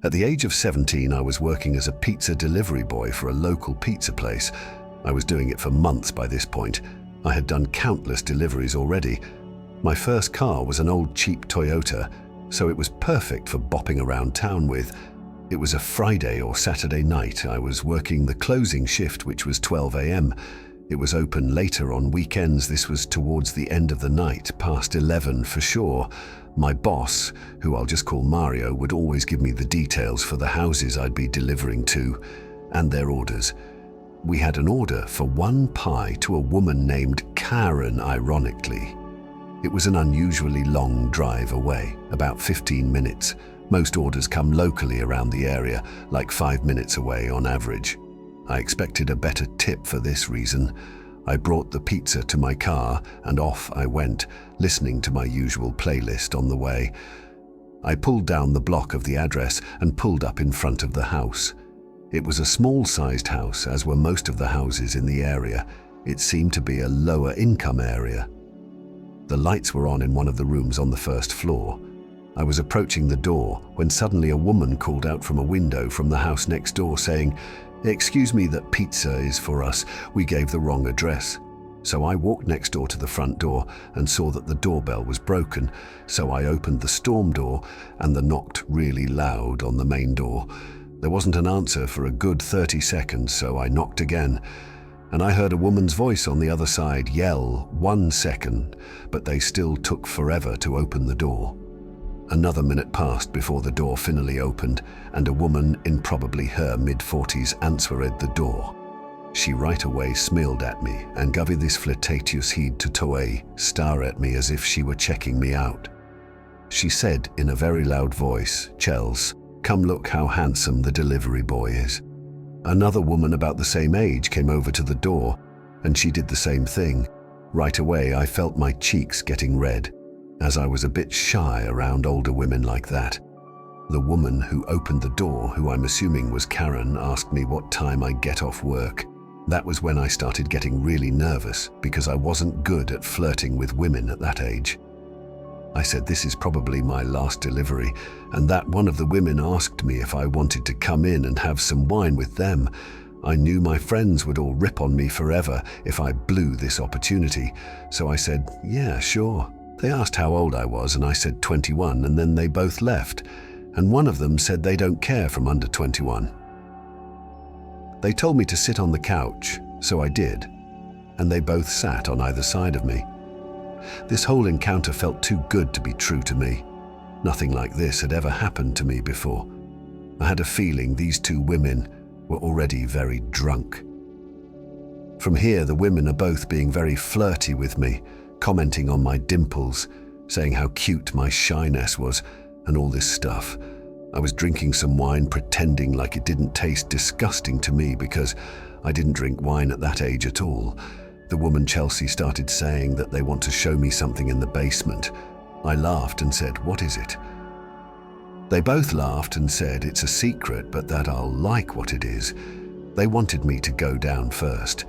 At the age of 17, I was working as a pizza delivery boy for a local pizza place. I was doing it for months by this point. I had done countless deliveries already. My first car was an old cheap Toyota, so it was perfect for bopping around town with. It was a Friday or Saturday night. I was working the closing shift, which was 12 a.m. It was open later on weekends. This was towards the end of the night, past 11 for sure. My boss, who I'll just call Mario, would always give me the details for the houses I'd be delivering to and their orders. We had an order for 1 pie to a woman named Karen, ironically. It was an unusually long drive away, about 15 minutes. Most orders come locally around the area, like 5 minutes away on average. I expected a better tip for this reason. I brought the pizza to my car and off I went, listening to my usual playlist on the way. I pulled down the block of the address and pulled up in front of the house. It was a small-sized house, as were most of the houses in the area. It seemed to be a lower-income area. The lights were on in one of the rooms on the first floor. I was approaching the door when suddenly a woman called out from a window from the house next door saying, "Excuse me, that pizza is for us. We gave the wrong address." So I walked next door to the front door and saw that the doorbell was broken. So I opened the storm door and knocked really loud on the main door. There wasn't an answer for a good 30 seconds, so I knocked again. And I heard a woman's voice on the other side yell, "1 second," but they still took forever to open the door. Another minute passed before the door finally opened, and a woman in probably her mid-40s answered the door. She right away smiled at me and gave this flirtatious heed to toe, stare at me as if she were checking me out. She said in a very loud voice, "Chels, come look how handsome the delivery boy is." Another woman about the same age came over to the door, and she did the same thing. Right away I felt my cheeks getting red, as I was a bit shy around older women like that. The woman who opened the door, who I'm assuming was Karen, asked me what time I'd get off work. That was when I started getting really nervous because I wasn't good at flirting with women at that age. I said this is probably my last delivery, and that one of the women asked me if I wanted to come in and have some wine with them. I knew my friends would all rip on me forever if I blew this opportunity, so I said, "Yeah, sure." They asked how old I was, and I said 21, and then they both left, and one of them said they don't care from under 21. They told me to sit on the couch, so I did, and they both sat on either side of me. This whole encounter felt too good to be true to me. Nothing like this had ever happened to me before. I had a feeling these two women were already very drunk. From here, the women are both being very flirty with me, commenting on my dimples, saying how cute my shyness was, and all this stuff. I was drinking some wine, pretending like it didn't taste disgusting to me because I didn't drink wine at that age at all. The woman Chelsea started saying that they want to show me something in the basement. I laughed and said, "What is it?" They both laughed and said it's a secret, but that I'll like what it is. They wanted me to go down first.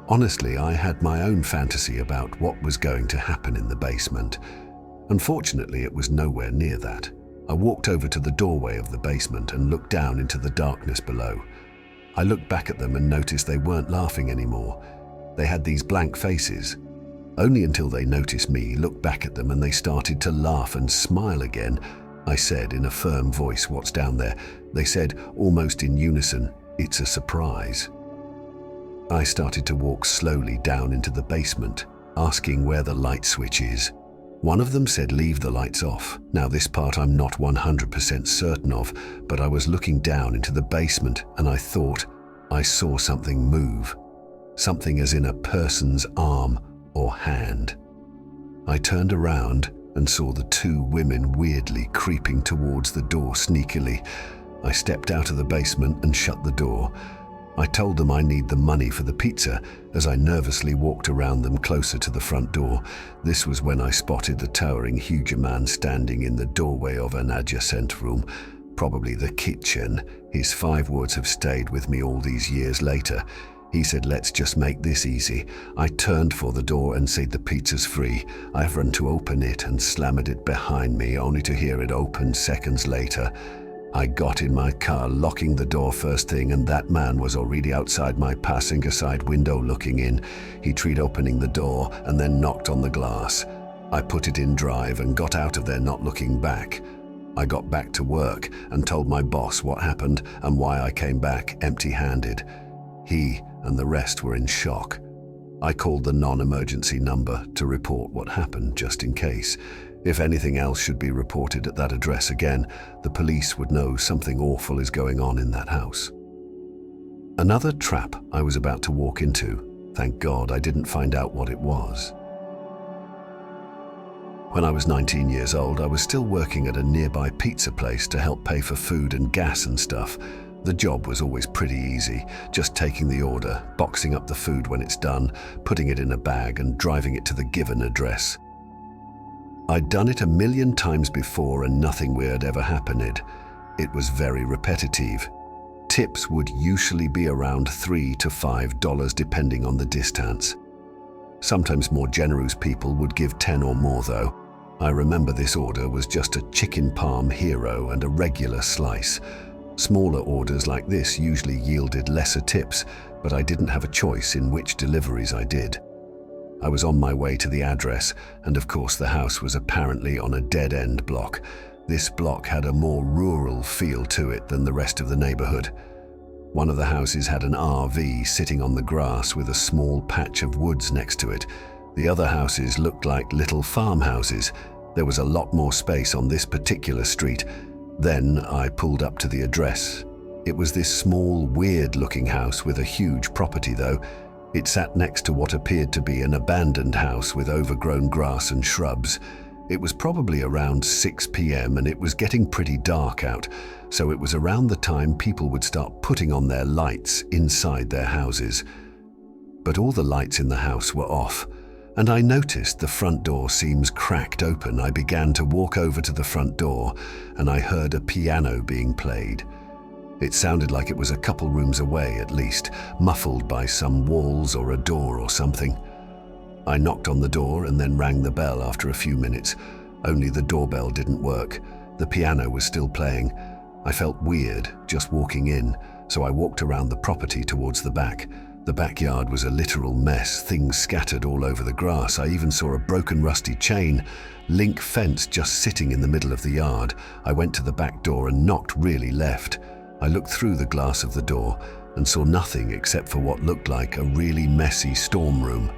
Honestly, I had my own fantasy about what was going to happen in the basement. Unfortunately, it was nowhere near that. I walked over to the doorway of the basement and looked down into the darkness below. I looked back at them and noticed they weren't laughing anymore. They had these blank faces. Only until they noticed me, looked back at them, and they started to laugh and smile again. I said in a firm voice, "What's down there?" They said, almost in unison, "It's a surprise." I started to walk slowly down into the basement, asking where the light switch is. One of them said, "Leave the lights off." Now this part I'm not 100% certain of, but I was looking down into the basement and I thought I saw something move. Something as in a person's arm or hand. I turned around and saw the two women weirdly creeping towards the door sneakily. I stepped out of the basement and shut the door. I told them I need the money for the pizza as I nervously walked around them closer to the front door. This was when I spotted the towering huge man standing in the doorway of an adjacent room, probably the kitchen. His 5 words have stayed with me all these years later. He said, "Let's just make this easy." I turned for the door and said, "The pizza's free." I've run to open it and slammed it behind me, only to hear it open seconds later. I got in my car, locking the door first thing, and that man was already outside my passenger side window looking in. He tried opening the door and then knocked on the glass. I put it in drive and got out of there not looking back. I got back to work and told my boss what happened and why I came back empty-handed. He and the rest were in shock. I called the non-emergency number to report what happened just in case. If anything else should be reported at that address again, the police would know something awful is going on in that house. Another trap I was about to walk into. Thank God I didn't find out what it was. When I was 19 years old, I was still working at a nearby pizza place to help pay for food and gas and stuff. The job was always pretty easy, just taking the order, boxing up the food when it's done, putting it in a bag and driving it to the given address. I'd done it a million times before and nothing weird ever happened. It was very repetitive. Tips would usually be around $3 to $5 depending on the distance. Sometimes more generous people would give 10 or more though. I remember this order was just a chicken parm hero and a regular slice. Smaller orders like this usually yielded lesser tips, but I didn't have a choice in which deliveries I did. I was on my way to the address, and of course the house was apparently on a dead-end block. This block had a more rural feel to it than the rest of the neighborhood. One of the houses had an RV sitting on the grass with a small patch of woods next to it. The other houses looked like little farmhouses. There was a lot more space on this particular street. Then I pulled up to the address. It was this small, weird-looking house with a huge property though. It sat next to what appeared to be an abandoned house with overgrown grass and shrubs. It was probably around 6 p.m. and it was getting pretty dark out, so it was around the time people would start putting on their lights inside their houses. But all the lights in the house were off, and I noticed the front door seems cracked open. I began to walk over to the front door, and I heard a piano being played. It sounded like it was a couple rooms away at least, muffled by some walls or a door or something. I knocked on the door and then rang the bell after a few minutes. Only the doorbell didn't work. The piano was still playing. I felt weird just walking in, so I walked around the property towards the back. The backyard was a literal mess, things scattered all over the grass. I even saw a broken rusty chain link fence just sitting in the middle of the yard. I went to the back door and knocked really left. I looked through the glass of the door and saw nothing except for what looked like a really messy storm room.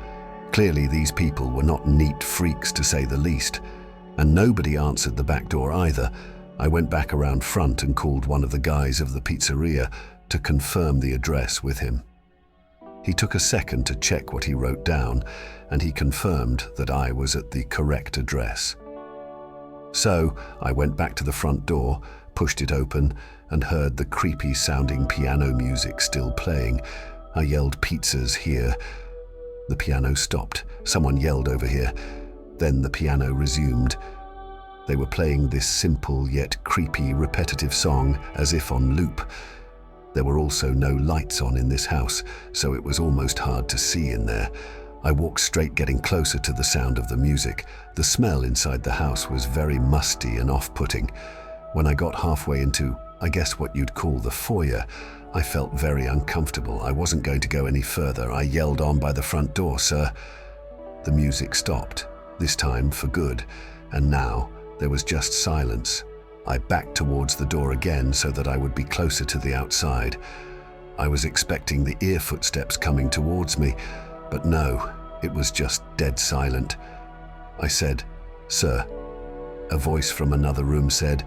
Clearly these people were not neat freaks to say the least, and nobody answered the back door either. I went back around front and called one of the guys of the pizzeria to confirm the address with him. He took a second to check what he wrote down, and he confirmed that I was at the correct address. So I went back to the front door, pushed it open, and heard the creepy-sounding piano music still playing. I yelled, "Pizzas here." The piano stopped. Someone yelled over here. Then the piano resumed. They were playing this simple yet creepy, repetitive song as if on loop. There were also no lights on in this house, so it was almost hard to see in there. I walked straight, getting closer to the sound of the music. The smell inside the house was very musty and off-putting. When I got halfway into, I guess what you'd call the foyer, I felt very uncomfortable. I wasn't going to go any further. I yelled on by the front door, "Sir." The music stopped, this time for good, and now there was just silence. I backed towards the door again so that I would be closer to the outside. I was expecting the ear footsteps coming towards me, but no, it was just dead silent. I said, "Sir." A voice from another room said,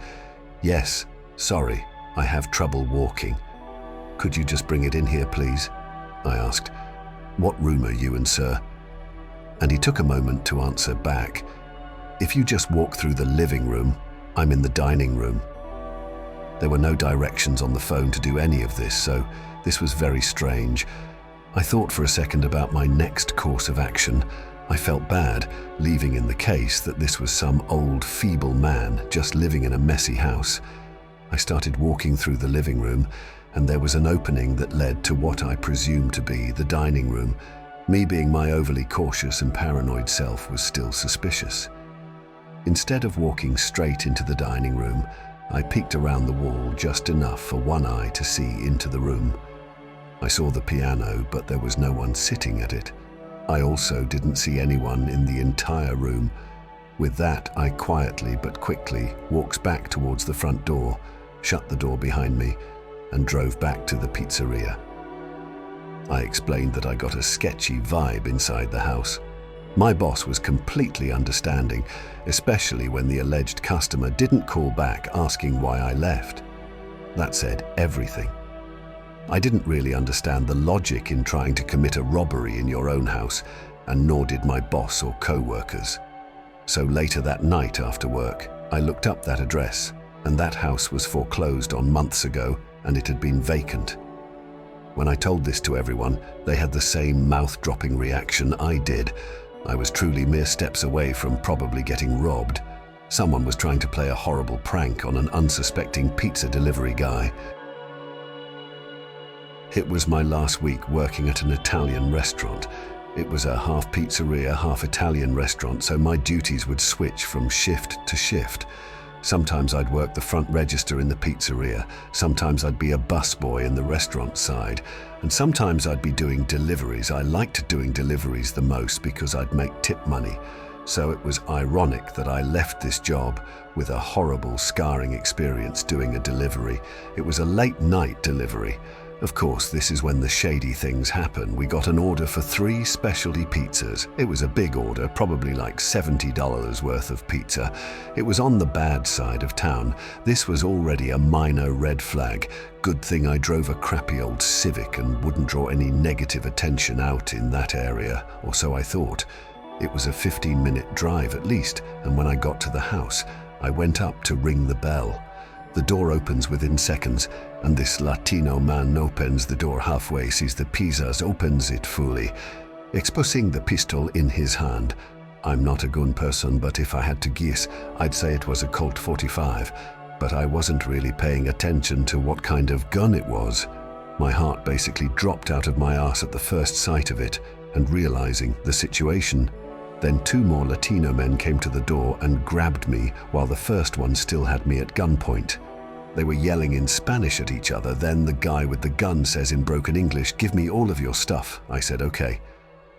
"Yes, sorry, I have trouble walking. Could you just bring it in here, please?" I asked. "What room are you in, sir?" And he took a moment to answer back. "If you just walk through the living room, I'm in the dining room." There were no directions on the phone to do any of this, so this was very strange. I thought for a second about my next course of action. I felt bad, leaving in the case that this was some old, feeble man just living in a messy house. I started walking through the living room, and there was an opening that led to what I presumed to be the dining room. Me, being my overly cautious and paranoid self, was still suspicious. Instead of walking straight into the dining room, I peeked around the wall just enough for one eye to see into the room. I saw the piano, but there was no one sitting at it. I also didn't see anyone in the entire room. With that, I quietly but quickly walked back towards the front door, shut the door behind me, and drove back to the pizzeria. I explained that I got a sketchy vibe inside the house. My boss was completely understanding, especially when the alleged customer didn't call back asking why I left. That said everything. I didn't really understand the logic in trying to commit a robbery in your own house, and nor did my boss or co-workers. So later that night after work, I looked up that address, and that house was foreclosed on months ago, and it had been vacant. When I told this to everyone, they had the same mouth-dropping reaction I did. I was truly mere steps away from probably getting robbed. Someone was trying to play a horrible prank on an unsuspecting pizza delivery guy. It was my last week working at an Italian restaurant. It was a half pizzeria, half Italian restaurant, so my duties would switch from shift to shift. Sometimes I'd work the front register in the pizzeria, sometimes I'd be a busboy in the restaurant side, and sometimes I'd be doing deliveries. I liked doing deliveries the most because I'd make tip money. So it was ironic that I left this job with a horrible, scarring experience doing a delivery. It was a late night delivery. Of course, this is when the shady things happen. We got an order for 3 specialty pizzas. It was a big order, probably like $70 worth of pizza. It was on the bad side of town. This was already a minor red flag. Good thing I drove a crappy old Civic and wouldn't draw any negative attention out in that area, or so I thought. It was a 15-minute drive at least, and when I got to the house, I went up to ring the bell. The door opens within seconds, and this Latino man opens the door halfway, sees the pizzas, opens it fully, exposing the pistol in his hand. I'm not a gun person, but if I had to guess, I'd say it was a Colt 45, but I wasn't really paying attention to what kind of gun it was. My heart basically dropped out of my arse at the first sight of it, and realizing the situation. Then 2 more Latino men came to the door and grabbed me while the first one still had me at gunpoint. They were yelling in Spanish at each other. Then the guy with the gun says in broken English, "Give me all of your stuff." I said, "Okay,"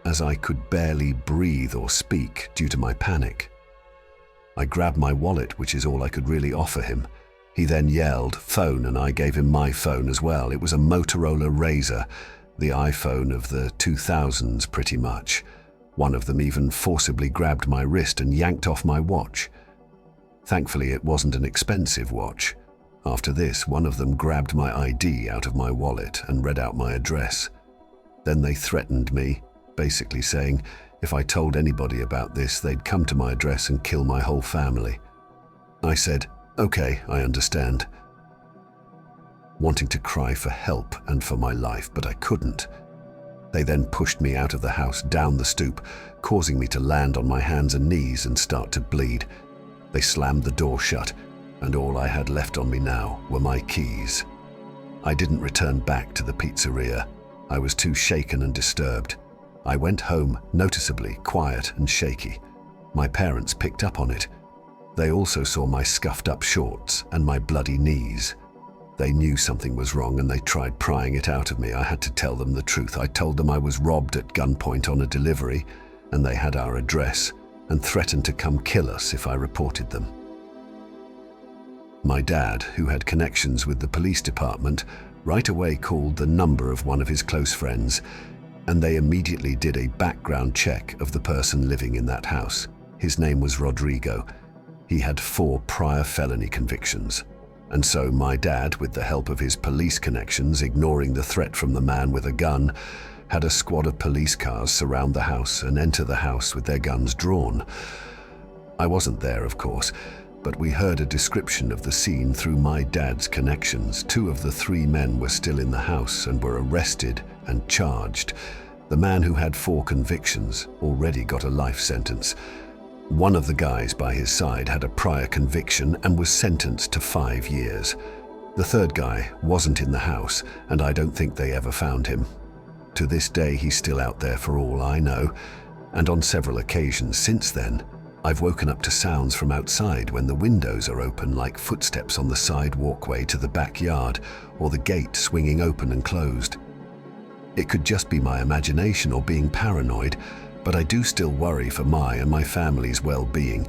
as I could barely breathe or speak due to my panic. I grabbed my wallet, which is all I could really offer him. He then yelled, "Phone," and I gave him my phone as well. It was a Motorola Razr, the iPhone of the 2000s pretty much. One of them even forcibly grabbed my wrist and yanked off my watch. Thankfully, it wasn't an expensive watch. After this, one of them grabbed my ID out of my wallet and read out my address. Then they threatened me, basically saying if I told anybody about this, they'd come to my address and kill my whole family. I said, "Okay, I understand," wanting to cry for help and for my life, but I couldn't. They then pushed me out of the house down the stoop, causing me to land on my hands and knees and start to bleed. They slammed the door shut, and all I had left on me now were my keys. I didn't return back to the pizzeria. I was too shaken and disturbed. I went home, noticeably quiet and shaky. My parents picked up on it. They also saw my scuffed up shorts and my bloody knees. They knew something was wrong and they tried prying it out of me. I had to tell them the truth. I told them I was robbed at gunpoint on a delivery, and they had our address and threatened to come kill us if I reported them. My dad, who had connections with the police department, right away called the number of one of his close friends, and they immediately did a background check of the person living in that house. His name was Rodrigo. He had 4 prior felony convictions. And so my dad, with the help of his police connections, ignoring the threat from the man with a gun, had a squad of police cars surround the house and enter the house with their guns drawn. I wasn't there, of course, but we heard a description of the scene through my dad's connections. 2 of the 3 men were still in the house and were arrested and charged. The man who had 4 convictions already got a life sentence. One of the guys by his side had a prior conviction and was sentenced to 5 years. The third guy wasn't in the house, and I don't think they ever found him. To this day, he's still out there for all I know, and on several occasions since then, I've woken up to sounds from outside when the windows are open, like footsteps on the side walkway to the backyard or the gate swinging open and closed. It could just be my imagination or being paranoid, but I do still worry for my and my family's well-being.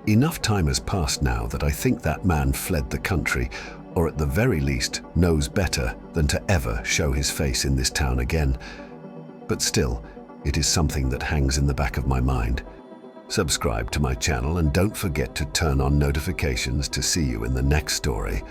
Enough time has passed now that I think that man fled the country, or at the very least knows better than to ever show his face in this town again. But still, it is something that hangs in the back of my mind. Subscribe to my channel and don't forget to turn on notifications to see you in the next story.